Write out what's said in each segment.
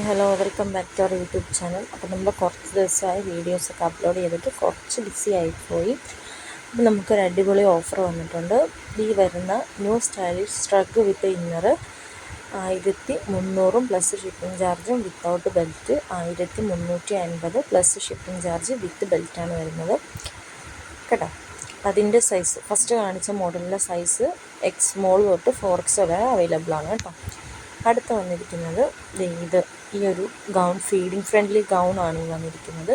Hello, welcome back to our YouTube channel. അപ്പോൾ നമ്മൾ കുറച്ച് ദിവസമായി വീഡിയോസൊക്കെ അപ്ലോഡ് ചെയ്തിട്ട് കുറച്ച് ബിസി ആയിപ്പോയി. അപ്പോൾ നമുക്കൊരു അടിപൊളി ഓഫർ വന്നിട്ടുണ്ട്. ഈ വരുന്ന ന്യൂ സ്റ്റൈലിഷ് സ്ട്രഗ് വിത്ത് ഇന്നർ 1300 പ്ലസ് ഷിപ്പിംഗ് ചാർജും without belt 1350 plus shipping charge with ബെൽറ്റാണ് വരുന്നത് കേട്ടോ. അതിൻ്റെ സൈസ് ഫസ്റ്റ് കാണിച്ച മോഡലിൻ്റെ സൈസ് എക്സ് സ്മോൾ തൊട്ട് 4X വരെ അവൈലബിൾ ആണ് കേട്ടോ. അടുത്ത് വന്നിരിക്കുന്നത് ഈ ഒരു ഗൗൺ, ഫീഡിങ് ഫ്രണ്ട്ലി ഗൗൺ ആണ് ഈ വന്നിരിക്കുന്നത്.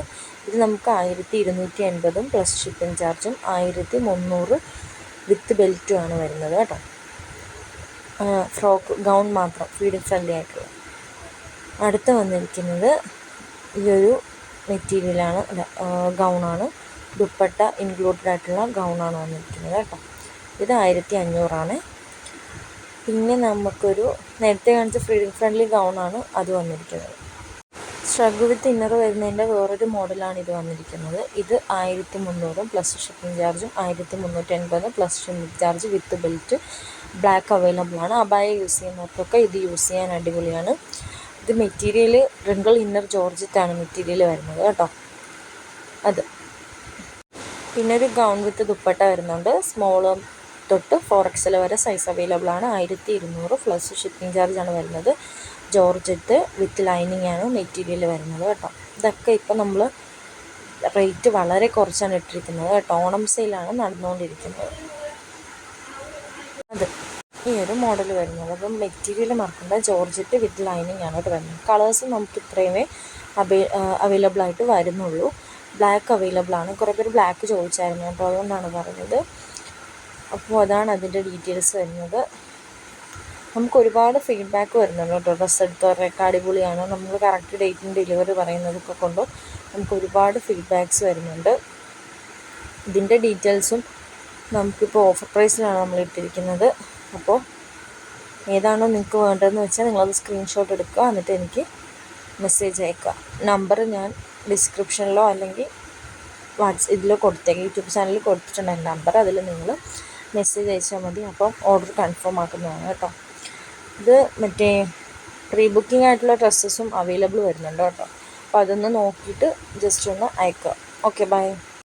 ഇത് നമുക്ക് 1250 പ്ലസ് ഷിപ്പിംഗ് ചാർജും 1300 വിത്ത് ബെൽറ്റും ആണ് വരുന്നത് കേട്ടോ. ഫ്രോക്ക് ഗൗൺ മാത്രം, ഫീഡിങ് ഫ്രണ്ട്ലി ആയിട്ടുള്ള. അടുത്ത് വന്നിരിക്കുന്നത് ഈ ഒരു മെറ്റീരിയലാണ്, ഗൗണാണ്. ദുപ്പട്ട ഇൻക്ലൂഡഡ് ആയിട്ടുള്ള ഗൗണാണ് വന്നിരിക്കുന്നത് കേട്ടോ. ഇത് 1500 പിന്നെ നമുക്കൊരു നേരത്തെ കാണിച്ച ഫീഡിങ് ഫ്രണ്ട്ലി ഗൗണാണ് അത് വന്നിരിക്കുന്നത്. സ്ട്രഗ് വിത്ത് ഇന്നർ വരുന്നതിൻ്റെ വേറൊരു മോഡലാണ് ഇത് വന്നിരിക്കുന്നത്. ഇത് 1300 പ്ലസ് ഷിപ്പിംഗ് ചാർജും 1350 പ്ലസ് ഷിപ്പിംഗ് ചാർജ് വിത്ത് ബെൽറ്റ്. ബ്ലാക്ക് അവൈലബിൾ ആണ്. അബായ യൂസ് ചെയ്യുന്നവർക്കൊക്കെ ഇത് യൂസ് ചെയ്യാൻ അടിപൊളിയാണ്. ഇത് മെറ്റീരിയൽ റിങ്കിൾ ഇന്നർ ജോർജറ്റാണ് മെറ്റീരിയൽ വരുന്നത് കേട്ടോ. അത് പിന്നെ ഒരു ഗൗൺ വിത്ത് ദുപ്പട്ട വരുന്നുണ്ട്. സ്മോൾ തൊട്ട് 4XL വരെ സൈസ് അവൈലബിൾ ആണ്. 1200 പ്ലസ് ഷിപ്പിംഗ് ചാർജാണ് വരുന്നത്. ജോർജറ്റ് വിത്ത് ലൈനിങ് ആണ് മെറ്റീരിയൽ വരുന്നത് കേട്ടോ. ഇതൊക്കെ ഇപ്പം നമ്മൾ റേറ്റ് വളരെ കുറച്ചാണ് ഇട്ടിരിക്കുന്നത് കേട്ടോ. ഓണം സെയിലാണ് നടന്നുകൊണ്ടിരിക്കുന്നത്. അത് ഈ ഒരു മോഡൽ വരുന്നത്. അപ്പം മെറ്റീരിയൽ മറക്കേണ്ട, ജോർജറ്റ് വിത്ത് ലൈനിങ് ആണ് വരുന്നത്. കളേഴ്സ് നമുക്ക് ഇത്രയുമേ അവൈലബിൾ ആയിട്ട് വരുന്നുള്ളൂ. ബ്ലാക്ക് അവൈലബിൾ ആണ്. കുറേ പേര് ബ്ലാക്ക് ചോദിച്ചായിരുന്നു കേട്ടോ, അതുകൊണ്ടാണ് പറഞ്ഞത്. അപ്പോൾ അതാണ് അതിൻ്റെ ഡീറ്റെയിൽസ് വരുന്നത്. നമുക്ക് ഒരുപാട് ഫീഡ്ബാക്ക് വരുന്നുണ്ട് കേട്ടോ. ഡ്രസ്സ് എടുത്തവരുടെയൊക്കെ അടിപൊളിയാണ്, നമ്മൾ കറക്റ്റ് ഡേറ്റിന് ഡെലിവറി പറയുന്നതൊക്കെ കൊണ്ടും നമുക്ക് ഒരുപാട് ഫീഡ്ബാക്ക്സ് വരുന്നുണ്ട്. ഇതിൻ്റെ ഡീറ്റെയിൽസും നമുക്കിപ്പോൾ ഓഫർ പ്രൈസിലാണ് നമ്മൾ ഇട്ടിരിക്കുന്നത്. അപ്പോൾ ഏതാണോ നിങ്ങൾക്ക് വേണ്ടതെന്ന് വെച്ചാൽ നിങ്ങളത് സ്ക്രീൻഷോട്ട് എടുക്കുക, എന്നിട്ട് എനിക്ക് മെസ്സേജ് അയക്കുക. നമ്പർ ഞാൻ ഡിസ്ക്രിപ്ഷനിലോ അല്ലെങ്കിൽ ഇതിലോ കൊടുത്തേക്കാം, യൂട്യൂബ് ചാനലിൽ കൊടുത്തിട്ടുണ്ട് എൻ്റെ നമ്പർ. അതിൽ നിങ്ങൾ മെസ്സേജ് അയച്ചാൽ മതി. അപ്പം ഓർഡർ കൺഫേം ആക്കുന്നതാണ് കേട്ടോ. ഇത് മറ്റേ പ്രീ ബുക്കിംഗ് ആയിട്ടുള്ള ഡ്രസ്സസും അവൈലബിൾ വരുന്നുണ്ട് കേട്ടോ. അപ്പോൾ അതൊന്ന് നോക്കിയിട്ട് ജസ്റ്റ് ഒന്ന് അയക്കുക. Okay, by.